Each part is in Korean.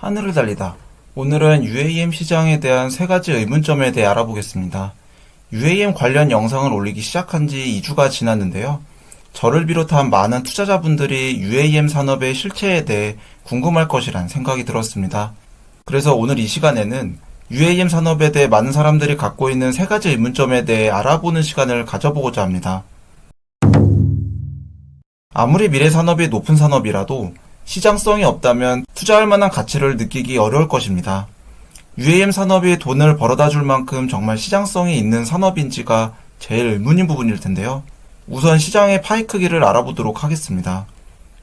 하늘을 달리다. 오늘은 UAM 시장에 대한 3가지 의문점에 대해 알아보겠습니다. UAM 관련 영상을 올리기 시작한 지 2주가 지났는데요. 저를 비롯한 많은 투자자분들이 UAM 산업의 실체에 대해 궁금할 것이란 생각이 들었습니다. 그래서 오늘 이 시간에는 UAM 산업에 대해 많은 사람들이 갖고 있는 3가지 의문점에 대해 알아보는 시간을 가져보고자 합니다. 아무리 미래 산업이 높은 산업이라도 시장성이 없다면 투자할 만한 가치를 느끼기 어려울 것입니다. UAM 산업이 돈을 벌어다 줄 만큼 정말 시장성이 있는 산업인지가 제일 의문인 부분일 텐데요. 우선 시장의 파이 크기를 알아보도록 하겠습니다.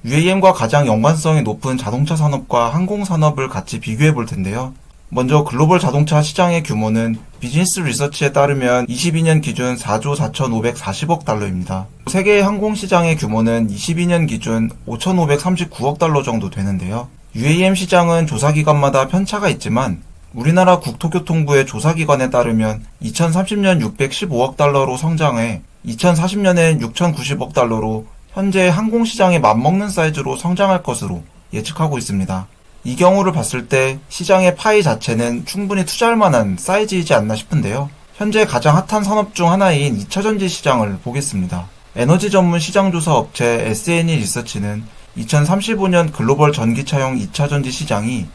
UAM과 가장 연관성이 높은 자동차 산업과 항공 산업을 같이 비교해 볼 텐데요. 먼저 글로벌 자동차 시장의 규모는 비즈니스 리서치에 따르면 22년 기준 4조 4,540억 달러입니다. 세계의 항공 시장의 규모는 22년 기준 5,539억 달러 정도 되는데요. UAM 시장은 조사기관마다 편차가 있지만 우리나라 국토교통부의 조사기관에 따르면 2030년 615억 달러로 성장해 2040년엔 6,090억 달러로 현재 항공시장에 맞먹는 사이즈로 성장할 것으로 예측하고 있습니다. 이 경우를 봤을 때 시장의 파이 자체는 충분히 투자할 만한 사이즈이지 않나 싶은데요. 현재 가장 핫한 산업 중 하나인 2차전지 시장을 보겠습니다. 에너지 전문 시장조사 업체 S&E 리서치는 2035년 글로벌 전기차용 2차전지 시장이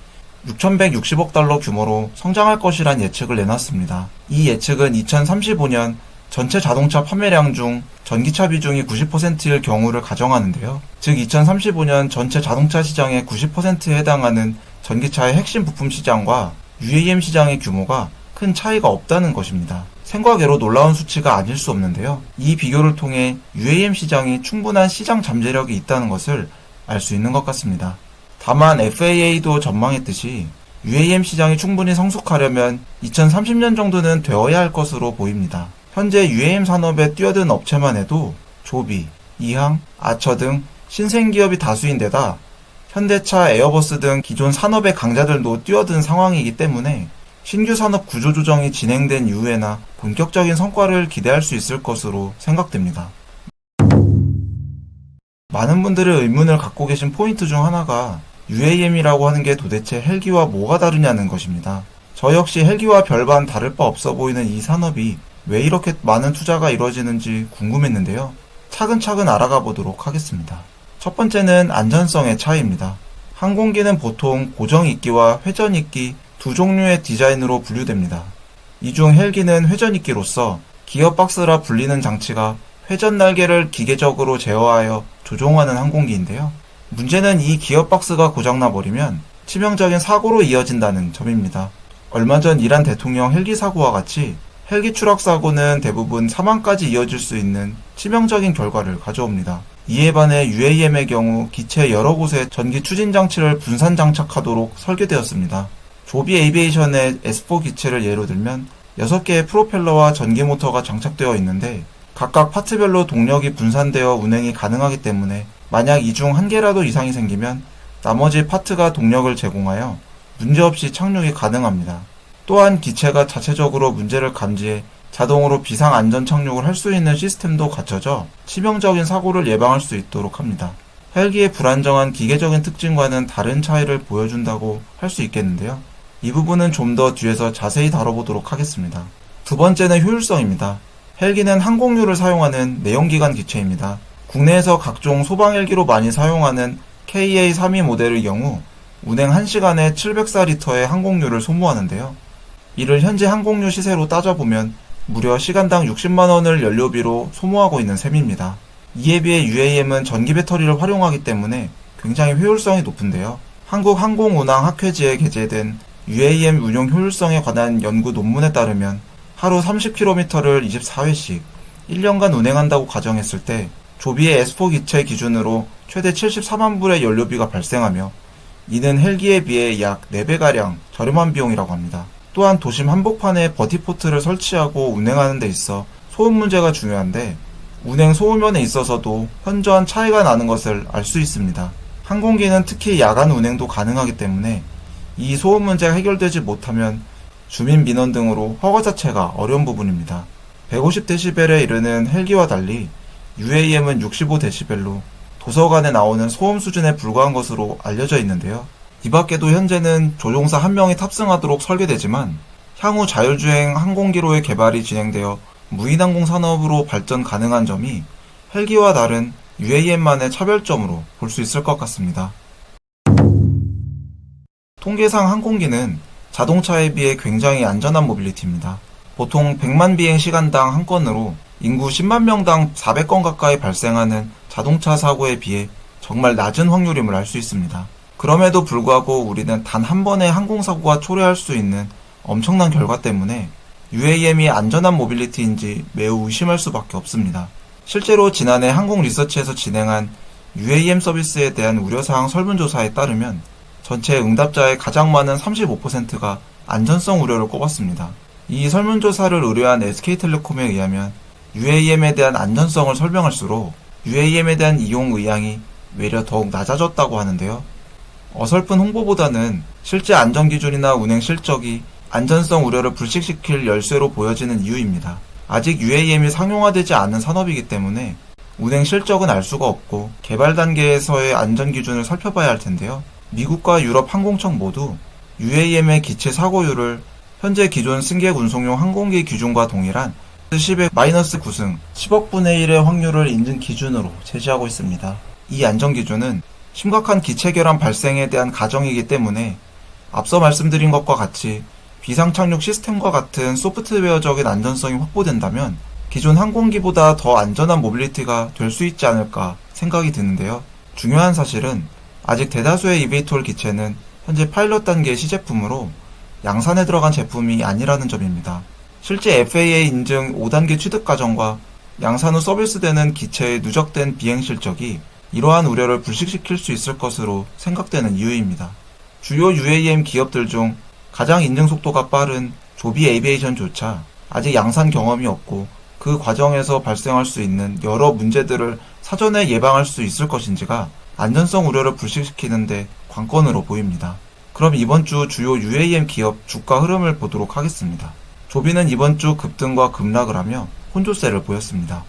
6,160억 달러 규모로 성장할 것이란 예측을 내놨습니다. 이 예측은 2035년 전체 자동차 판매량 중 전기차 비중이 90%일 경우를 가정하는데요. 즉 2035년 전체 자동차 시장의 90%에 해당하는 전기차의 핵심 부품 시장과 UAM 시장의 규모가 큰 차이가 없다는 것입니다. 생각외로 놀라운 수치가 아닐 수 없는데요. 이 비교를 통해 UAM 시장이 충분한 시장 잠재력이 있다는 것을 알 수 있는 것 같습니다. 다만 FAA도 전망했듯이 UAM 시장이 충분히 성숙하려면 2030년 정도는 되어야 할 것으로 보입니다. 현재 UAM 산업에 뛰어든 업체만 해도 조비, 이항, 아처 등 신생기업이 다수인 데다 현대차, 에어버스 등 기존 산업의 강자들도 뛰어든 상황이기 때문에 신규 산업 구조조정이 진행된 이후에나 본격적인 성과를 기대할 수 있을 것으로 생각됩니다. 많은 분들의 의문을 갖고 계신 포인트 중 하나가 UAM이라고 하는 게 도대체 헬기와 뭐가 다르냐는 것입니다. 저 역시 헬기와 별반 다를 바 없어 보이는 이 산업이 왜 이렇게 많은 투자가 이루어지는지 궁금했는데요. 차근차근 알아가 보도록 하겠습니다. 첫 번째는 안전성의 차이입니다. 항공기는 보통 고정이끼와 회전이끼 두 종류의 디자인으로 분류됩니다. 이 중 헬기는 회전이끼로서 기어박스라 불리는 장치가 회전 날개를 기계적으로 제어하여 조종하는 항공기인데요. 문제는 이 기어박스가 고장나 버리면 치명적인 사고로 이어진다는 점입니다. 얼마 전 이란 대통령 헬기 사고와 같이 헬기 추락 사고는 대부분 사망까지 이어질 수 있는 치명적인 결과를 가져옵니다. 이에 반해 UAM의 경우 기체 여러 곳에 전기 추진 장치를 분산 장착하도록 설계되었습니다. 조비 에이비에이션의 S4 기체를 예로 들면 6개의 프로펠러와 전기 모터가 장착되어 있는데 각각 파트별로 동력이 분산되어 운행이 가능하기 때문에 만약 이 중 한 개라도 이상이 생기면 나머지 파트가 동력을 제공하여 문제없이 착륙이 가능합니다. 또한 기체가 자체적으로 문제를 감지해 자동으로 비상 안전 착륙을 할 수 있는 시스템도 갖춰져 치명적인 사고를 예방할 수 있도록 합니다. 헬기의 불안정한 기계적인 특징과는 다른 차이를 보여준다고 할 수 있겠는데요. 이 부분은 좀 더 뒤에서 자세히 다뤄보도록 하겠습니다. 두 번째는 효율성입니다. 헬기는 항공유를 사용하는 내연기관 기체입니다. 국내에서 각종 소방 헬기로 많이 사용하는 KA32 모델의 경우 운행 1시간에 704리터의 항공유를 소모하는데요. 이를 현재 항공유 시세로 따져보면 무려 시간당 60만원을 연료비로 소모하고 있는 셈입니다. 이에 비해 UAM은 전기 배터리를 활용하기 때문에 굉장히 효율성이 높은데요. 한국항공운항학회지에 게재된 UAM 운용 효율성에 관한 연구 논문에 따르면 하루 30km를 24회씩 1년간 운행한다고 가정했을 때 조비의 S4 기체 기준으로 최대 74만 불의 연료비가 발생하며 이는 헬기에 비해 약 4배가량 저렴한 비용이라고 합니다. 또한 도심 한복판에 버티포트를 설치하고 운행하는 데 있어 소음 문제가 중요한데 운행 소음면에 있어서도 현저한 차이가 나는 것을 알 수 있습니다. 항공기는 특히 야간 운행도 가능하기 때문에 이 소음 문제가 해결되지 못하면 주민 민원 등으로 허가 자체가 어려운 부분입니다. 150dB에 이르는 헬기와 달리 UAM은 65dB로 도서관에 나오는 소음 수준에 불과한 것으로 알려져 있는데요. 이 밖에도 현재는 조종사 1명이 탑승하도록 설계되지만 향후 자율주행 항공기로의 개발이 진행되어 무인항공 산업으로 발전 가능한 점이 헬기와 다른 UAM만의 차별점으로 볼 수 있을 것 같습니다. 통계상 항공기는 자동차에 비해 굉장히 안전한 모빌리티입니다. 보통 100만 비행 시간당 한 건으로 인구 10만 명당 400건 가까이 발생하는 자동차 사고에 비해 정말 낮은 확률임을 알 수 있습니다. 그럼에도 불구하고 우리는 단 한 번의 항공사고가 초래할 수 있는 엄청난 결과 때문에 UAM이 안전한 모빌리티인지 매우 의심할 수밖에 없습니다. 실제로 지난해 항공리서치에서 진행한 UAM 서비스에 대한 우려사항 설문조사에 따르면 전체 응답자의 가장 많은 35%가 안전성 우려를 꼽았습니다. 이 설문조사를 의뢰한 SK텔레콤에 의하면 UAM에 대한 안전성을 설명할수록 UAM에 대한 이용 의향이 외려 더욱 낮아졌다고 하는데요. 어설픈 홍보보다는 실제 안전기준이나 운행 실적이 안전성 우려를 불식시킬 열쇠로 보여지는 이유입니다. 아직 UAM이 상용화되지 않은 산업이기 때문에 운행 실적은 알 수가 없고 개발 단계에서의 안전기준을 살펴봐야 할 텐데요. 미국과 유럽 항공청 모두 UAM의 기체 사고율을 현재 기존 승객 운송용 항공기 기준과 동일한 10의 -9승 10억 분의 1의 확률을 인증 기준으로 제시하고 있습니다. 이 안전기준은 심각한 기체 결함 발생에 대한 가정이기 때문에 앞서 말씀드린 것과 같이 비상착륙 시스템과 같은 소프트웨어적인 안전성이 확보된다면 기존 항공기보다 더 안전한 모빌리티가 될 수 있지 않을까 생각이 드는데요. 중요한 사실은 아직 대다수의 이베이톨 기체는 현재 파일럿 단계의 시제품으로 양산에 들어간 제품이 아니라는 점입니다. 실제 FAA 인증 5단계 취득 과정과 양산 후 서비스되는 기체의 누적된 비행 실적이 이러한 우려를 불식시킬 수 있을 것으로 생각되는 이유입니다. 주요 UAM 기업들 중 가장 인증 속도가 빠른 조비 에이비에이션조차 아직 양산 경험이 없고 그 과정에서 발생할 수 있는 여러 문제들을 사전에 예방할 수 있을 것인지가 안전성 우려를 불식시키는데 관건으로 보입니다. 그럼 이번 주 주요 UAM 기업 주가 흐름을 보도록 하겠습니다. 조비는 이번 주 급등과 급락을 하며 혼조세를 보였습니다.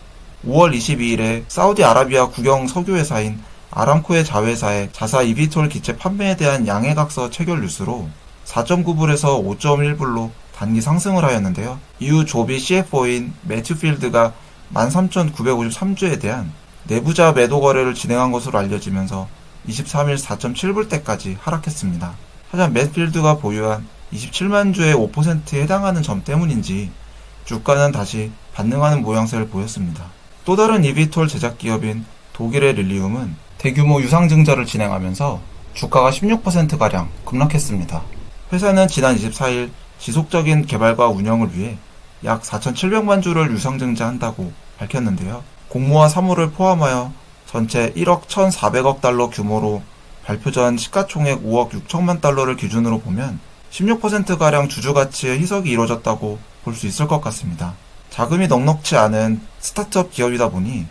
5월 22일에 사우디아라비아 국영 석유회사인 아람코의 자회사의 자사 이비톨 기체 판매에 대한 양해각서 체결 뉴스로 4.9불에서 5.1불로 단기 상승을 하였는데요. 이후 조비 CFO인 매튜 필드가 13,953주에 대한 내부자 매도 거래를 진행한 것으로 알려지면서 23일 4.7불대까지 하락했습니다. 하지만 매필드가 보유한 27만 주의 5%에 해당하는 점 때문인지 주가는 다시 반등하는 모양새를 보였습니다. 또 다른 이비톨 제작 기업인 독일의 릴리움은 대규모 유상증자를 진행하면서 주가가 16%가량 급락했습니다. 회사는 지난 24일 지속적인 개발과 운영을 위해 약 4,700만 주를 유상증자한다고 밝혔는데요. 공모와 사모를 포함하여 전체 1억 1,400억 달러 규모로 발표 전 시가총액 5억 6천만 달러를 기준으로 보면 16%가량 주주가치의 희석이 이루어졌다고 볼 수 있을 것 같습니다. 자금이 넉넉치 않은 스타트업 기업이다 보니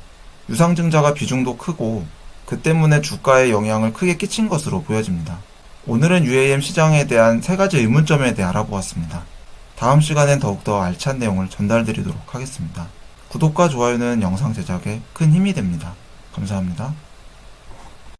유상증자가 비중도 크고 그 때문에 주가에 영향을 크게 끼친 것으로 보여집니다. 오늘은 UAM 시장에 대한 3가지 의문점에 대해 알아보았습니다. 다음 시간엔 더욱더 알찬 내용을 전달드리도록 하겠습니다. 구독과 좋아요는 영상 제작에 큰 힘이 됩니다. 감사합니다.